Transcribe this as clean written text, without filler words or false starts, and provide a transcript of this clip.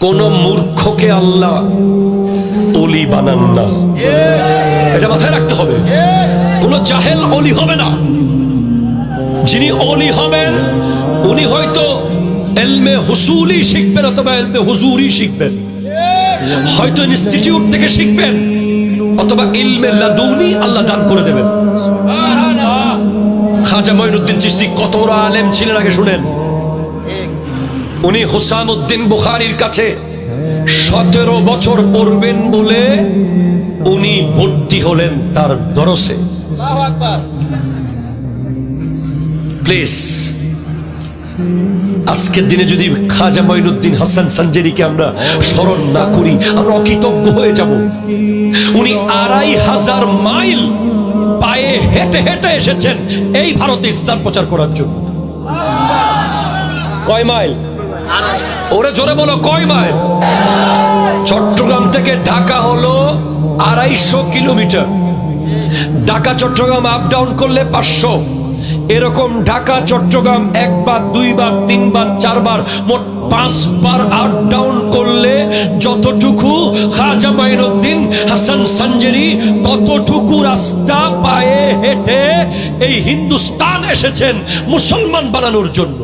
কোন মূর্খকে আল্লাহ ওলি বানান না, এটা মাথায় রাখতে হবে। কোন জাহেল ওলি হবে না। যিনি ওলি হবেন উনি হয়তো ইলমে হুসুলি শিখবেন অথবা ইলমে হুজুরি শিখবেন, হয়তো ইনস্টিটিউট থেকে শিখবেন অথবা ইলমে লাদুনি আল্লাহ দান করে দেবেন। খাজা মঈনুদ্দিন চিশতি কত বড় আলেম ছিলেন আগে শুনেন। উনি হুসামউদ্দিন বুখারীর কাছে 17 বছর পড়বেন বলে উনি ভর্তি হলেন তার দরসে। প্লিজ, আজকের দিনে যদি খাজা মঈনুদ্দিন হাসান সানজারিকে আমরা স্মরণ না করি আমরা অকৃতজ্ঞ হয়ে যাব। উনি 2500 মাইল পায়ে হেঁটে হেঁটে এসেছেন এই ভারতে ইসলাম প্রচার করার জন্য। কয় মাইল? ওরে জোরে বলো, কয় মাইল? চট্টগ্রাম থেকে ঢাকা হলো 250 kilometre. Dhaka Chattogram up down করলে 500। এরকম ঢাকা চট্টগ্রাম একবার, দুইবার, তিনবার, চারবার, মোট 5 বার আপ ডাউন করলে যতটুকু খাজা মঈনুদ্দিন হাসান সানজারি ততটুকু রাস্তা পায়ে হেঁটে এই হিন্দুস্তান এসেছেন মুসলমান বানানোর জন্য।